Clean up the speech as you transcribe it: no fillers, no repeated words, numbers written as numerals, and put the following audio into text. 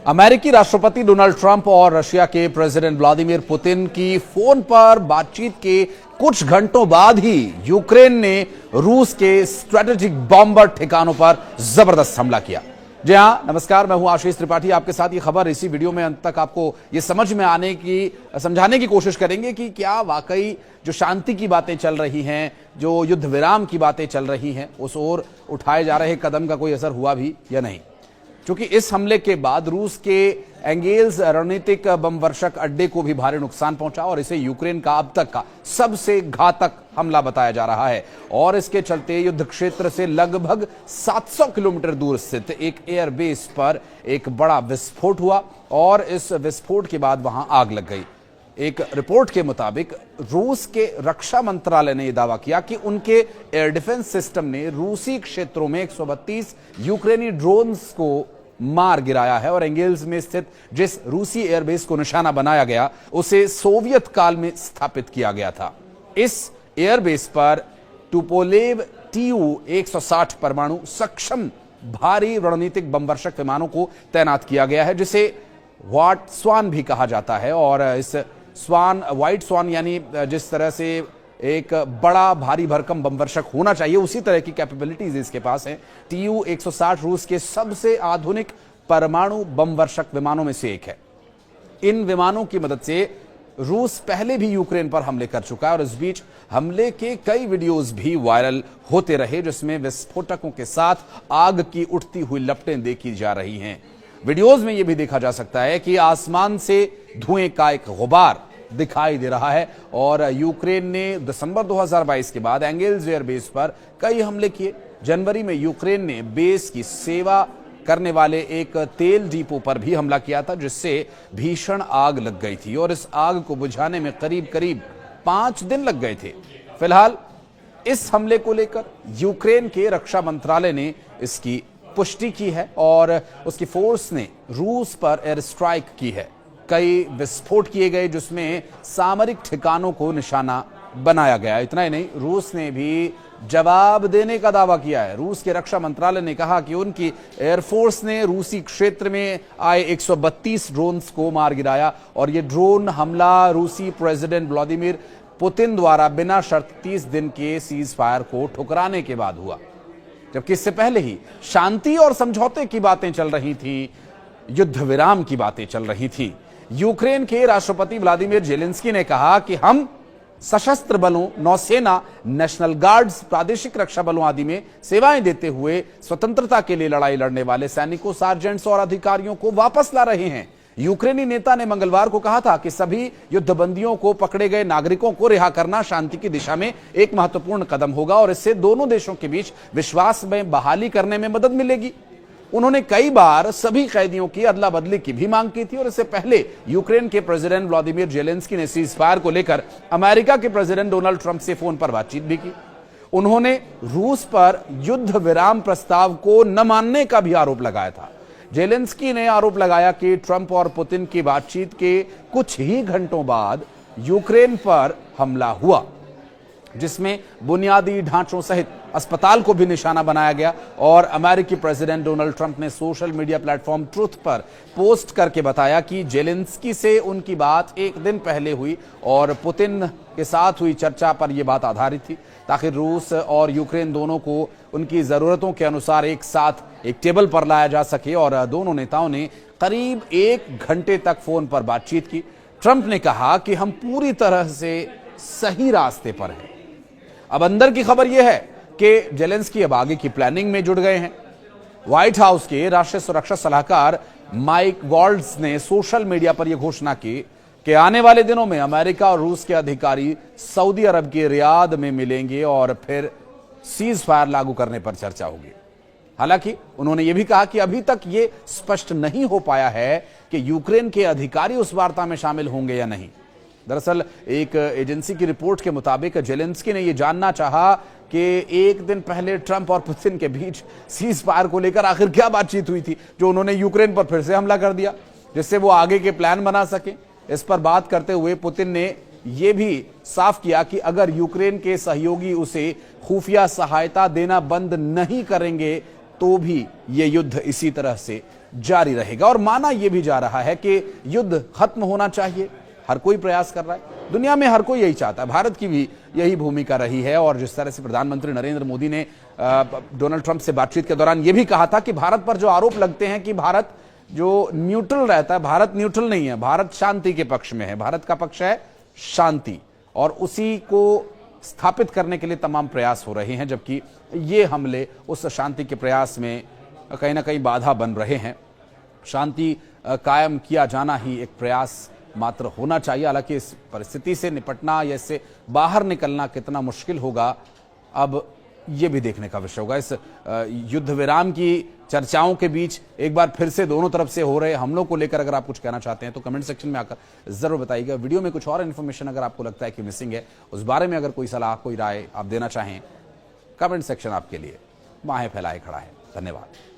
अमेरिकी राष्ट्रपति Donald Trump और रशिया के प्रेसिडेंट व्लादिमीर पुतिन की फोन पर बातचीत के कुछ घंटों बाद ही यूक्रेन ने रूस के स्ट्रेटेजिक बॉम्बर ठिकानों पर जबरदस्त हमला किया। जी हां, नमस्कार, मैं हूं आशीष त्रिपाठी। आपके साथ ये खबर इसी वीडियो में अंत तक आपको ये समझाने की कोशिश करेंगे कि क्या वाकई जो शांति की बातें चल रही हैं, जो युद्ध विराम की बातें चल रही हैं, उस ओर उठाए जा रहे कदम का कोई असर हुआ भी या नहीं। क्योंकि इस हमले के बाद रूस के एंगेल्स रणनीतिक बमवर्षक अड्डे को भी भारी नुकसान पहुंचा और इसे यूक्रेन का अब तक का सबसे घातक हमला बताया जा रहा है। और इसके चलते युद्ध क्षेत्र से लगभग 700 किलोमीटर दूर स्थित एक एयरबेस पर एक बड़ा विस्फोट हुआ और इस विस्फोट के बाद वहां आग लग गई। एक रिपोर्ट के मुताबिक रूस के रक्षा मंत्रालय ने यह दावा किया कि उनके एयर डिफेंस सिस्टम ने रूसी क्षेत्रों में 132 यूक्रेनी ड्रोन्स को मार गिराया है और एंगेल्स में स्थित जिस रूसी एयरबेस को निशाना बनाया गया उसे सोवियत काल में स्थापित किया गया था। इस एयरबेस पर टुपोलेव Tu-160 परमाणु सक्षम भारी रणनीतिक बमवर्षक विमानों को तैनात किया गया है, जिसे व्हाइट स्वान भी कहा जाता है। और इस व्हाइट स्वान यानी जिस तरह से एक बड़ा भारी भरकम बमवर्षक होना चाहिए उसी तरह की कैपेबिलिटीज इसके पास है। Tu-160 रूस के सबसे आधुनिक परमाणु बमवर्षक विमानों में से एक है। इन विमानों की मदद से रूस पहले भी यूक्रेन पर हमले कर चुका है और इस बीच हमले के कई वीडियोस भी वायरल होते रहे, जिसमें विस्फोटकों के साथ आग की उठती हुई लपटें देखी जा रही हैं। वीडियोस में यह भी देखा जा सकता है कि आसमान से धुएं का एक गुबार दिखाई दे रहा है और यूक्रेन ने दिसंबर 2022 के बाद एंगेल्स एयरबेस पर कई हमले किए। जनवरी में यूक्रेन ने बेस की सेवा करने वाले एक तेल डिपो पर भी हमला किया था, जिससे भीषण आग लग गई थी और इस आग को बुझाने में करीब 5 दिन लग गए थे। फिलहाल इस हमले को लेकर यूक्रेन के रक्षा मंत्रालय ने इसकी पुष्टि की है और उसकी फोर्स ने रूस पर एयर स्ट्राइक की है। कई विस्फोट किए गए जिसमें सामरिक ठिकानों को निशाना बनाया गया। इतना ही नहीं, रूस ने भी जवाब देने का दावा किया है। रूस के रक्षा मंत्रालय ने कहा कि उनकी एयरफोर्स ने रूसी क्षेत्र में आए 132 ड्रोन्स को मार गिराया और यह ड्रोन हमला रूसी प्रेसिडेंट व्लादिमीर पुतिन द्वारा बिना शर्त 30 दिन के सीज फायर को ठुकराने के बाद हुआ, जबकि इससे पहले ही शांति और समझौते की बातें चल रही थी, युद्ध विराम की बातें चल रही थी। यूक्रेन के राष्ट्रपति व्लादिमीर जेलेंस्की ने कहा कि हम सशस्त्र बलों, नौसेना, नेशनल गार्ड्स, प्रादेशिक रक्षा बलों आदि में सेवाएं देते हुए स्वतंत्रता के लिए लड़ाई लड़ने वाले सैनिकों, सार्जेंट्स और अधिकारियों को वापस ला रहे हैं। यूक्रेनी नेता ने मंगलवार को कहा था कि सभी युद्धबंदियों को, पकड़े गए नागरिकों को रिहा करना शांति की दिशा में एक महत्वपूर्ण कदम होगा और इससे दोनों देशों के बीच विश्वास में बहाली करने में मदद मिलेगी। उन्होंने कई बार सभी कैदियों की अदला बदली की भी मांग की थी और इससे पहले यूक्रेन के प्रेसिडेंट व्लादिमीर जेलेंस्की ने सीज फायर को लेकर अमेरिका के प्रेसिडेंट डोनाल्ड ट्रंप से फोन पर बातचीत भी की। उन्होंने रूस पर युद्ध विराम प्रस्ताव को न मानने का भी आरोप लगाया था। जेलेंस्की ने आरोप लगाया कि ट्रंप और पुतिन की बातचीत के कुछ ही घंटों बाद यूक्रेन पर हमला हुआ, जिसमें बुनियादी ढांचों सहित अस्पताल को भी निशाना बनाया गया। और अमेरिकी प्रेसिडेंट डोनाल्ड ट्रंप ने सोशल मीडिया प्लेटफॉर्म ट्रुथ पर पोस्ट करके बताया कि जेलेंस्की से उनकी बात एक दिन पहले हुई और पुतिन के साथ हुई चर्चा पर यह बात आधारित थी, ताकि रूस और यूक्रेन दोनों को उनकी जरूरतों के अनुसार एक साथ एक टेबल पर लाया जा सके। और दोनों नेताओं ने करीब 1 घंटे तक फोन पर बातचीत की। ट्रंप ने कहा कि हम पूरी तरह से सही रास्ते पर हैं। अब अंदर की खबर यह है कि जेलेंस्की अब आगे की प्लानिंग में जुट गए हैं। व्हाइट हाउस के राष्ट्रीय सुरक्षा सलाहकार माइक वॉल्ट्ज ने सोशल मीडिया पर यह घोषणा की कि आने वाले दिनों में अमेरिका और रूस के अधिकारी सऊदी अरब के रियाद में मिलेंगे और फिर सीज फायर लागू करने पर चर्चा होगी। हालांकि उन्होंने यह भी कहा कि अभी तक यह स्पष्ट नहीं हो पाया है कि यूक्रेन के अधिकारी उस वार्ता में शामिल होंगे या नहीं। दरअसल एक एजेंसी की रिपोर्ट के मुताबिक जेलेंस्की ने यह जानना चाहा कि एक दिन पहले ट्रंप और पुतिन के बीच सीज फायर को लेकर आखिर क्या बातचीत हुई थी, जो उन्होंने यूक्रेन पर फिर से हमला कर दिया, जिससे वो आगे के प्लान बना सके। इस पर बात करते हुए पुतिन ने यह भी साफ किया कि अगर यूक्रेन के सहयोगी उसे खुफिया सहायता देना बंद नहीं करेंगे तो भी यह युद्ध इसी तरह से जारी रहेगा। और माना यह भी जा रहा है कि युद्ध खत्म होना चाहिए, हर कोई प्रयास कर रहा है, दुनिया में हर कोई यही चाहता है, भारत की भी यही भूमिका रही है। और जिस तरह से प्रधानमंत्री नरेंद्र मोदी ने डोनाल्ड ट्रंप से बातचीत के दौरान यह भी कहा था कि भारत पर जो आरोप लगते हैं कि भारत जो न्यूट्रल रहता है, भारत न्यूट्रल नहीं है, भारत शांति के पक्ष में है, भारत का पक्ष है शांति, और उसी को स्थापित करने के लिए तमाम प्रयास हो रहे हैं, जबकि ये हमले उस शांति के प्रयास में कहीं ना कहीं बाधा बन रहे हैं। शांति कायम किया जाना ही एक प्रयास मात्र होना चाहिए। हालांकि इस परिस्थिति से निपटना या इससे बाहर निकलना कितना मुश्किल होगा, अब ये भी देखने का विषय होगा। इस युद्ध विराम की चर्चाओं के बीच एक बार फिर से दोनों तरफ से हो रहे हमलों को लेकर अगर आप कुछ कहना चाहते हैं तो कमेंट सेक्शन में आकर जरूर बताइएगा। वीडियो में कुछ और इन्फॉर्मेशन अगर आपको लगता है कि मिसिंग है, उस बारे में अगर कोई सलाह, कोई राय आप देना चाहें, कमेंट सेक्शन आपके लिए बाहें फैलाए खड़ा है। धन्यवाद।